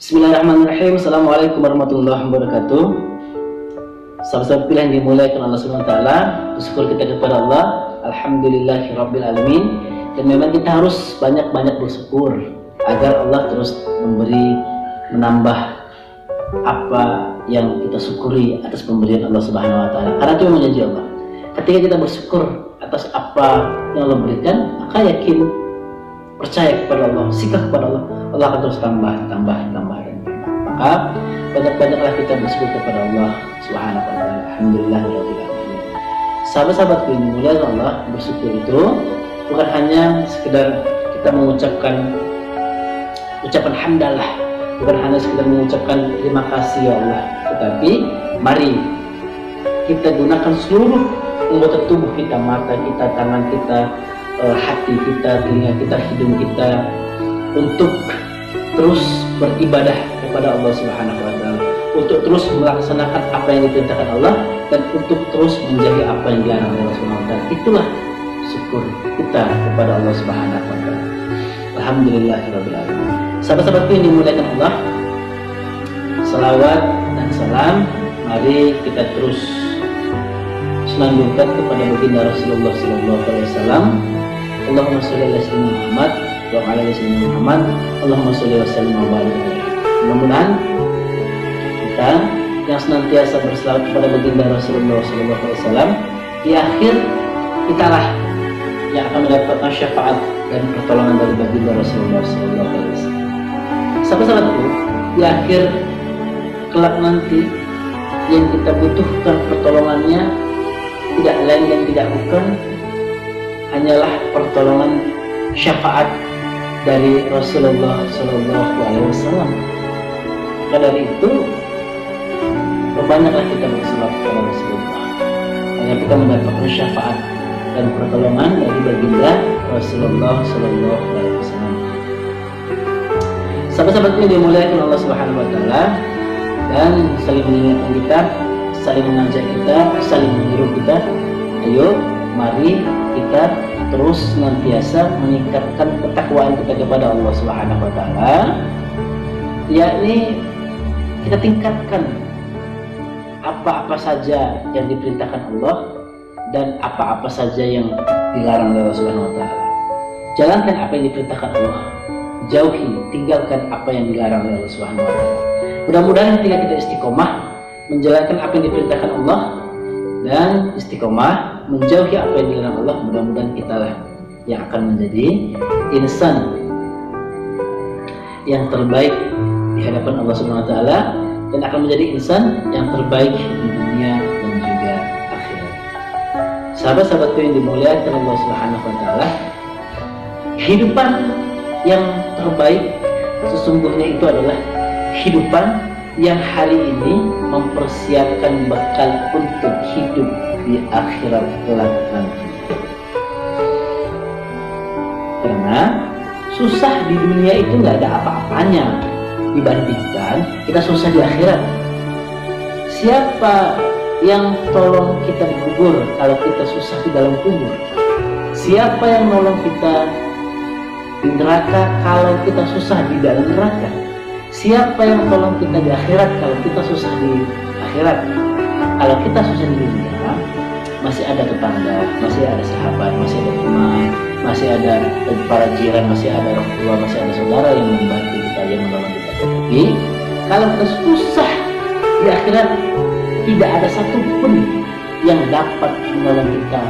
Bismillahirrahmanirrahim. Assalamualaikum warahmatullahi wabarakatuh. Sahabat-sahabat pilihan yang dimuliakan Allah Subhanahu wa taala, bersyukur kita kepada Allah, alhamdulillahirabbil alamin. Dan memang kita harus banyak-banyak bersyukur agar Allah terus menambah apa yang kita syukuri atas pemberian Allah Subhanahu wa taala. Karena itu memang janji Allah. Ketika kita bersyukur atas apa yang Allah berikan, maka yakin, percaya kepada Allah, sikap kepada Allah, Allah akan terus tambah. Maka banyak-banyaklah kita bersyukur kepada Allah Subhanahu wa taala. Alhamdulillahirabbil alamin. Sahabat-sahabatku yang dimuliakan Allah, bersyukur itu bukan hanya sekedar kita mengucapkan ucapan hamdalah, bukan hanya sekedar mengucapkan terima kasih ya Allah, tetapi mari kita gunakan seluruh anggota tubuh kita, mata kita, tangan kita, hati kita, telinga kita, hidung kita, untuk terus beribadah kepada Allah Subhanahu wa taala, untuk terus melaksanakan apa yang diperintahkan Allah, dan untuk terus menjauhi apa yang dilarang Allah Subhanahu wa taala. Itulah syukur kita kepada Allah Subhanahu wa taala. Alhamdulillahirabbil alamin. Sahabat-sahabatku yang dimuliakan Allah, salawat dan salam mari kita terus selanjutkan kepada baginda Rasulullah sallallahu alaihi wasallam. Allahumma shalli ala sayyidina Muhammad wa ala ali sayyidina Muhammad. Allahumma shalli wa sallim wa barik alaihi. Mudah-mudahan kita yang senantiasa berselawat kepada baginda Rasulullah sallallahu alaihi wasallam, di akhir kitalah yang akan mendapatkan syafaat dan pertolongan dari baginda Rasulullah sallallahu alaihi wasallam. Sahabat-sahabatku, di akhir kelak nanti yang kita butuhkan pertolongannya tidak lain dan tidak bukan hanyalah pertolongan syafaat dari Rasulullah Sallallahu Alaihi Wasallam. Maka dari itu perbanyaklah kita berselawat kepada Rasulullah agar kita mendapatkan syafaat dan pertolongan dari baginda Rasulullah Sallallahu Alaihi Wasallam. Sahabat-sahabat yang dimuliakan Allah Subhanahu Wa Taala, dan saling mengingatkan kita, saling mengajak kita, saling menyeru kita, ayo mari kita terus senantiasa meningkatkan ketakwaan kita kepada Allah Subhanahu wa taala, yakni kita tingkatkan apa-apa saja yang diperintahkan Allah dan apa-apa saja yang dilarang oleh Allah Subhanahu wa taala. Jalankan apa yang diperintahkan Allah, jauhi, tinggalkan apa yang dilarang oleh Allah Subhanahu wa taala. Mudah-mudahan ketika kita istiqomah menjalankan apa yang diperintahkan Allah dan istiqomah menjauhi apa yang dilarang Allah, mudah-mudahan kita lah yang akan menjadi insan yang terbaik di hadapan Allah Subhanahu wa taala, dan akan menjadi insan yang terbaik di dunia dan juga akhirat. Sahabat-sahabatku yang dimuliakan Allah Subhanahu wa taala, kehidupan yang terbaik sesungguhnya itu adalah kehidupan yang hari ini mempersiapkan bekal untuk hidup di akhirat kelak nanti. Karena susah di dunia itu nggak ada apa-apanya dibandingkan kita susah di akhirat. Siapa yang tolong kita dikubur kalau kita susah di dalam kubur? Siapa yang nolong kita di neraka kalau kita susah di dalam neraka? Siapa yang tolong kita di akhirat kalau kita susah di akhirat? Kalau kita susah di dunia, masih ada tetangga, masih ada sahabat, masih ada teman, masih ada para jiran, masih ada orang tua, masih ada saudara yang membantu kita, yang menolong kita. Tapi kalau kita susah di akhirat, tidak ada satupun yang dapat menolong kita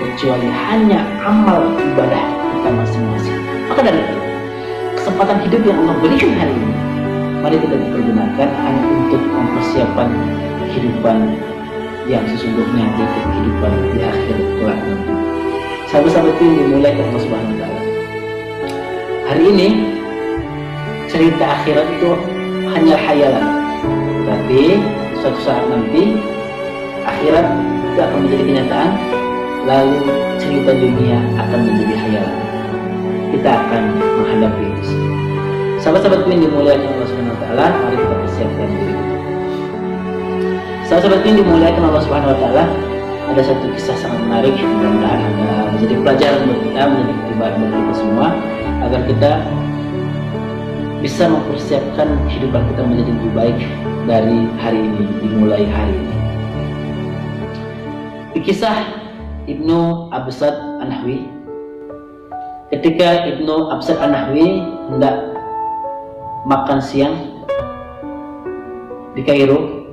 kecuali hanya amal ibadah kita masing-masing. Maka dari itu, kesempatan hidup yang Allah berikan hari ini, mari kita dipergunakan hanya untuk mempersiapkan kehidupan yang sesungguhnya, yaitu kehidupan di akhir kelak nanti. Sahabat-sahabatku yang dimuliakan Allah Subhanahu wa taala, hari ini cerita akhirat itu hanya khayalan, tapi suatu saat nanti akhirat itu akan menjadi kenyataan, lalu cerita dunia akan menjadi khayalan. Kita akan menghadapi itu semua. Sahabat-sahabatku yang dimuliakan Allah Subhanahu wa taala, mari kita persiapkan diri. Sahabat-sahabatku yang dimuliakan Allah Subhanahu wa taala, ada satu kisah sangat menarik, mudah-mudahan ada menjadi pelajaran buat kita, menjadi ketibaran bagi kita semua, agar kita bisa mempersiapkan kehidupan kita menjadi lebih baik dari hari ini, dimulai hari ini. Di kisah Ibnu Absad An-Nahwi, ketika Ibnu Absad An-Nahwi hendak makan siang di Kairo,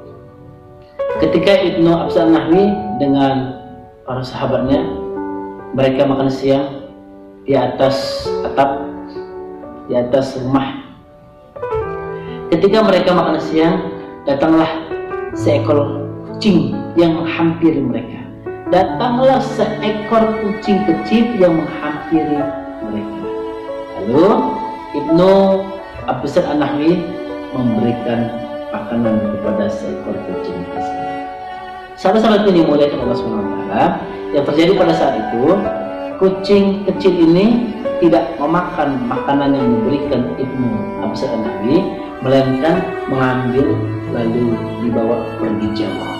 ketika Ibnu Absad An-Nahwi dengan para sahabatnya, mereka makan siang di atas atap, di atas rumah. Ketika mereka makan siang, datanglah seekor kucing yang menghampiri mereka. Datanglah seekor kucing kecil yang menghampiri mereka. Lalu Ibnu Absad An-Nahwi memberikan makanan kepada seekor kucing tersebut. Sahabat-sahabat ini dimuliakan Allah SWT, yang terjadi pada saat itu, kucing kecil ini tidak memakan makanan yang diberikan Ibnu Absad An-Nahwi, melainkan mengambil lalu dibawa pergi jauh.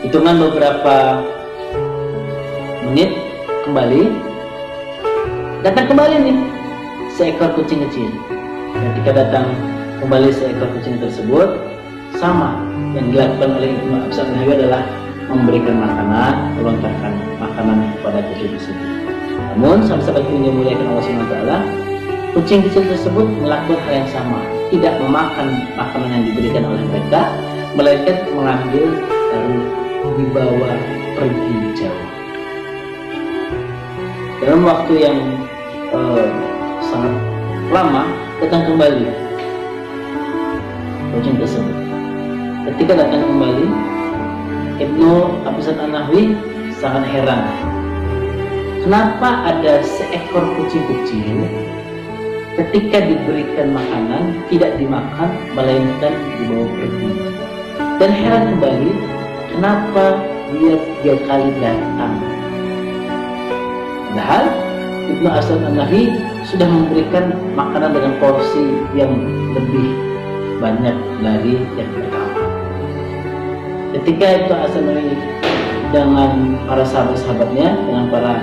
Hitungan beberapa menit kembali, datang kembali nih seekor kucing kecil. Ketika datang kembali seekor kucing tersebut, sama yang dilakukan oleh Ibnu Absad An-Nahwi adalah memberikan makanan, melontarkan makanan kepada kucing tersebut. Namun sahabat-sahabat yang dimuliakan Allah SWT, kucing kecil tersebut melakukan hal yang sama, tidak memakan makanan yang diberikan oleh mereka, melainkan mengambil lalu dibawa pergi jauh. Dalam waktu yang sangat lama, datang kembali kucing tersebut. Ketika datang kembali, Ibnu Absad An-Nahwi sangat heran, kenapa ada seekor kucing kecil ketika diberikan makanan tidak dimakan, melainkan dibawa pergi. Dan heran kembali, kenapa dia 3 kali datang. Padahal Ibnu Absad An-Nahwi sudah memberikan makanan dengan porsi yang lebih banyak dari yang pertama. Ketika Ibnu Absad An-Nahwi dengan para sahabat-sahabatnya, dengan para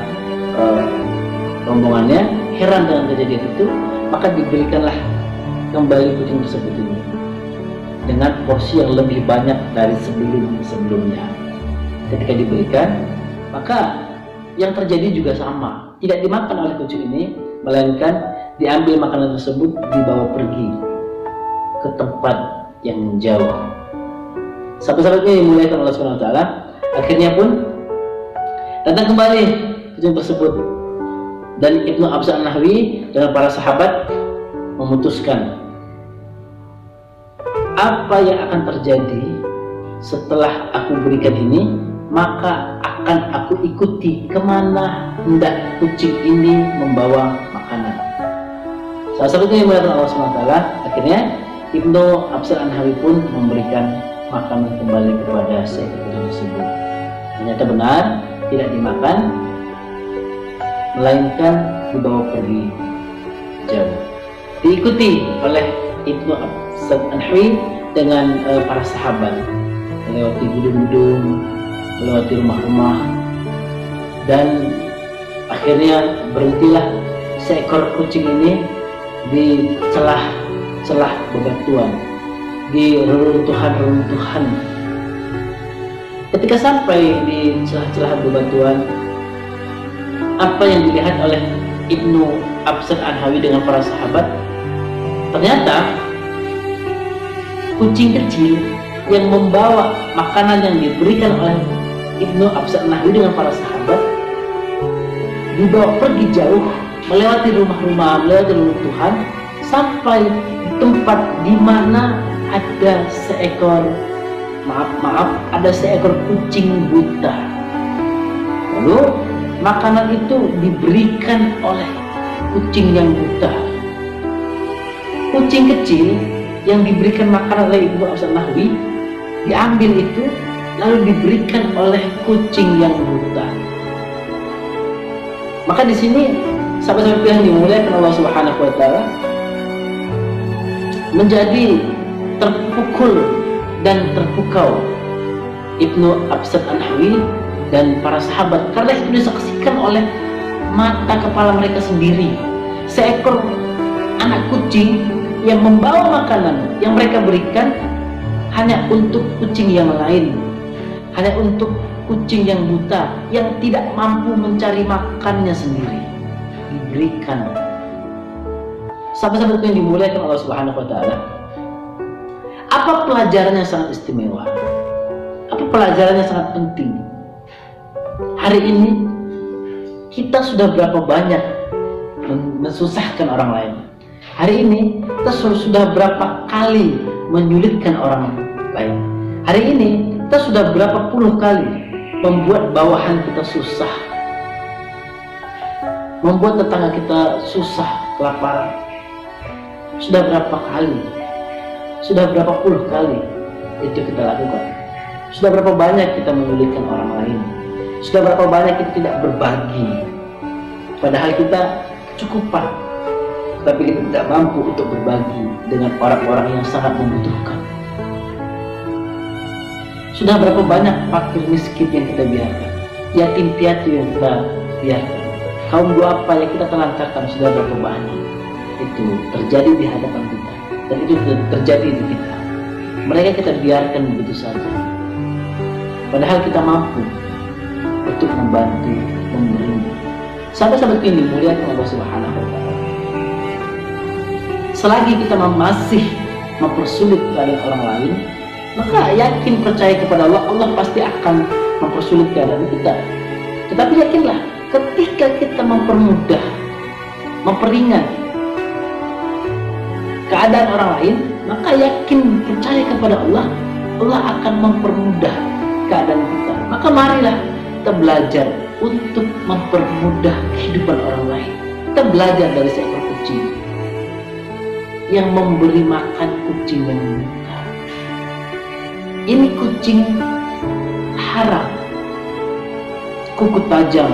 rombongannya heran dengan kejadian itu, maka diberikanlah kembali kucing tersebut ini dengan porsi yang lebih banyak dari sebelumnya. Ketika diberikan, maka yang terjadi juga sama, tidak dimakan oleh kucing ini, melainkan diambil makanan tersebut, dibawa pergi ke tempat yang jauh. Sahabat-sahabatnya yang dimuliakan Allah SWT, akhirnya pun datang kembali kucing tersebut, dan Ibnu Absad An-Nahwi dengan para sahabat memutuskan apa yang akan terjadi setelah aku berikan ini, maka akan aku ikuti kemana hendak kucing ini membawa makanan. Sahabat-sahabatnya yang dimuliakan Allah SWT, akhirnya Ibnu Absad An-Nahwi pun memberikan makanan kembali kepada seekor kucing tersebut. Ternyata benar, tidak dimakan, melainkan dibawa pergi jauh. Diikuti oleh Ibnu Absad An-Nahwi dengan para sahabat, melewati gedung-gedung, melewati rumah-rumah, dan akhirnya berhentilah seekor kucing ini di celah-celah bebatuan, di reruntuhan-reruntuhan. Ketika sampai di celah-celah bebatuan, apa yang dilihat oleh Ibnu Absad An-Nahwi dengan para sahabat, ternyata kucing kecil yang membawa makanan yang diberikan oleh Ibnu Absad An-Nahwi dengan para sahabat dibawa pergi jauh, melewati rumah-rumah, melewati reruntuhan, sampai di tempat di mana ada seekor ada seekor kucing buta. Lalu makanan itu diberikan oleh kucing yang buta. Kucing kecil yang diberikan makanan oleh Ibnu Absad An-Nahwi diambil itu, lalu diberikan oleh kucing yang buta. Maka di sini sahabat-sahabat yang dimuliakan Allah Subhanahu wa taala menjadi terpukul dan terpukau Ibnu Absad An-Nahwi dan para sahabat, karena itu disaksikan oleh mata kepala mereka sendiri. seekor anak kucing yang membawa makanan yang mereka berikan hanya untuk kucing yang lain, hanya untuk kucing yang buta, yang tidak mampu mencari makannya sendiri, diberikan. Sahabat-sahabatku yang dimuliakan Allah Subhanahu wa Ta'ala, apa pelajaran yang sangat istimewa? Apa pelajaran yang sangat penting? Hari ini kita sudah berapa banyak mensusahkan orang lain. Hari ini kita sudah berapa kali menyulitkan orang lain. Hari ini kita sudah berapa puluh kali membuat bawahan kita susah, membuat tetangga kita susah, kelaparan. Sudah berapa kali, sudah berapa puluh kali itu kita lakukan. Sudah berapa banyak kita menyulitkan orang lain. Sudah berapa banyak kita tidak berbagi, padahal kita kecukupan, tapi kita tidak mampu untuk berbagi dengan orang-orang yang sangat membutuhkan. Sudah berapa banyak fakir miskin yang kita biarkan, yatim piatu yang kita biarkan, kaum duafa yang kita telantarkan. Sudah berapa banyak itu terjadi di hadapan kita, dan itu terjadi di kita. Mereka kita biarkan begitu saja, padahal kita mampu untuk membantu, memberi. Sahabat-sahabat ini dimuliakan Allah Subhanahu wa Ta'ala, selagi kita masih mempersulit keadaan orang lain, maka yakin percaya kepada Allah, Allah pasti akan mempersulit keadaan kita. Tetapi yakinlah, ketika kita mempermudah, memperingan keadaan orang lain, maka yakin percaya kepada Allah, Allah akan mempermudah keadaan kita. Maka marilah kita belajar untuk mempermudah kehidupan orang lain. Kita belajar dari seekor kucing yang memberi makan kucing yang buta. Ini kucing haram, kuku tajam,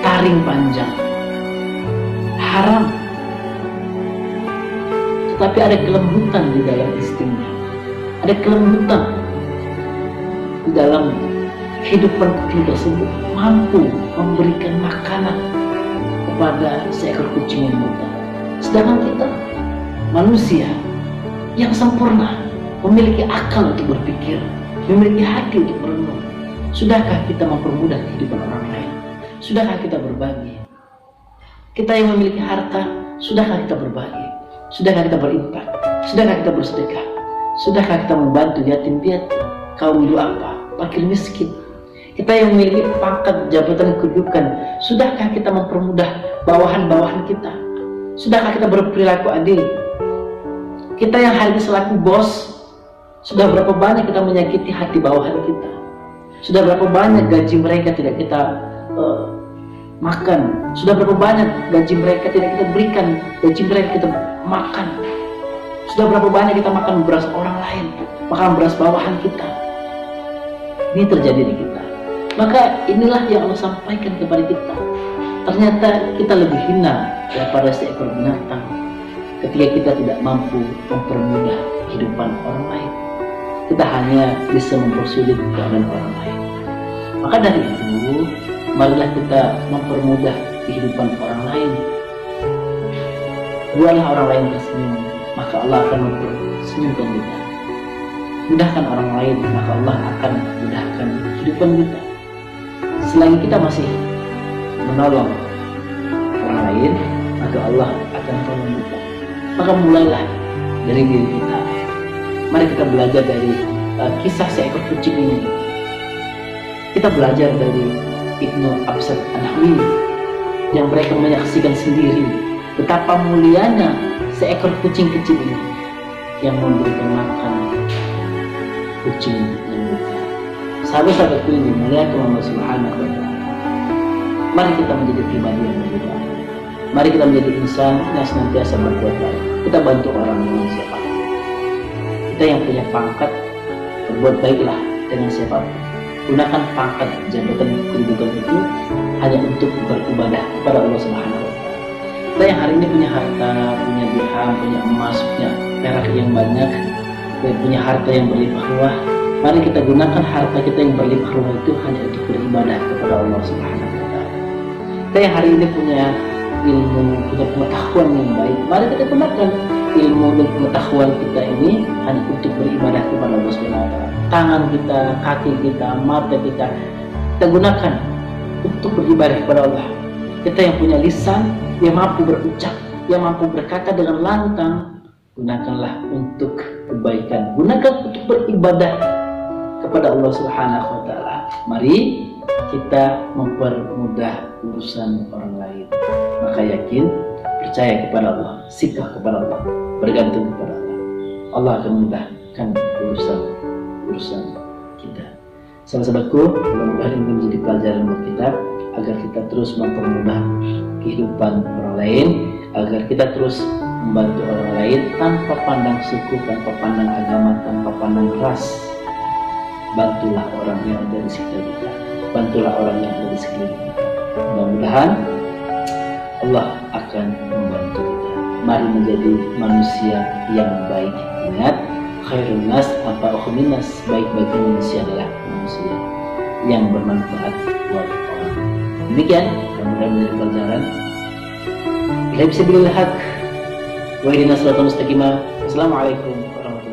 taring panjang, haram. Tetapi ada kelembutan di dalam instingnya, ada kelembutan di dalam kehidupan kucing tersebut, mampu memberikan makanan kepada seekor kucing yang buta. Sedangkan kita manusia yang sempurna, memiliki akal untuk berpikir, memiliki hati untuk merenung. Sudahkah kita mempermudah kehidupan orang lain? Sudahkah kita berbagi? Kita yang memiliki harta, sudahkah kita berbagi? Sudahkah kita berinfak? Sudahkah kita bersedekah? Sudahkah kita membantu yatim piatu, kaum duafa, fakir miskin? Kita yang memiliki pangkat, jabatan, kedudukan, sudahkah kita mempermudah bawahan-bawahan kita? Sudahkah kita berperilaku adil? Kita yang hari ini selaku bos, sudah berapa banyak kita menyakiti hati bawahan kita? Sudah berapa banyak gaji mereka tidak kita makan? Sudah berapa banyak gaji mereka tidak kita berikan, gaji mereka kita makan? Sudah berapa banyak kita makan beras orang lain, makan beras bawahan kita? Ini terjadi di kita. Maka inilah yang Allah sampaikan kepada kita. Ternyata kita lebih hina daripada seekor binatang ketika kita tidak mampu mempermudah kehidupan orang lain. Kita hanya bisa mempersulit keadaan orang lain. Maka dari itu, marilah kita mempermudah kehidupan orang lain. Buatlah orang lain tersenyum, maka Allah akan mempersenyumkan kita. Mudahkan orang lain, maka Allah akan mudahkan kehidupan kita. Selagi kita masih menolong orang lain, maka Allah akan tolong kita. Maka mulailah dari diri kita. Mari kita belajar dari kisah seekor kucing ini. Kita belajar dari Ibnu Absad An-Nahwi yang mereka menyaksikan sendiri betapa mulianya seekor kucing kecil ini yang memberikan makan kucing yang buta. Sahabat-sahabatku ini muliakan Allah Subhanahu wa Ta'ala. Mari kita menjadi pribadi yang berbeda. Mari kita menjadi insan yang senantiasa berbuat baik. Kita bantu orang dengan siapa. Kita yang punya pangkat, berbuat baiklah dengan siapapun. Gunakan pangkat, jabatan, kedudukan itu hanya untuk beribadah kepada Allah Subhanahu wa Ta'ala. Kita yang hari ini punya harta, punya dirham, punya emas, punya perak yang banyak, punya harta yang berlimpah ruah, mari kita gunakan harta kita yang berlimpah ruah itu hanya untuk beribadah kepada Allah Subhanahu wa Ta'ala. Kita yang hari ini punya ilmu, punya pengetahuan yang baik, mari kita gunakan ilmu dan pengetahuan kita ini hanya untuk beribadah kepada Allah Subhanahu wa taala. Tangan kita, kaki kita, mata kita gunakan untuk beribadah kepada Allah. Kita yang punya lisan, yang mampu berucap, yang mampu berkata dengan lantang, gunakanlah untuk kebaikan, gunakan untuk beribadah kepada Allah Subhanahu wa taala. Mari kita mempermudah urusan orang lain. Maka yakin, percaya kepada Allah, sikap kepada Allah, bergantung kepada Allah. Allah akan memudahkan urusan kita. Sahabat-sahabatku, mudah-mudahan ini menjadi pelajaran buat kita agar kita terus mempermudah kehidupan orang lain, agar kita terus membantu orang lain tanpa pandang suku, tanpa pandang agama, tanpa pandang ras. Bantulah orang yang ada di sekitar kita, bantulah orang yang ada di sekeliling kita. Mudah-mudahan Allah akan membantu kita. Mari menjadi manusia yang baik. Ingat, khairun nas anfa'uhum linnas, sebaik-baik manusia adalah manusia yang bermanfaat buat orang. Demikian, mudah-mudahan menjadi pelajaran. Bila bisa bilil haq wa ihdinash shiratal mustaqim. Assalamualaikum warahmatullahi wabarakatuh.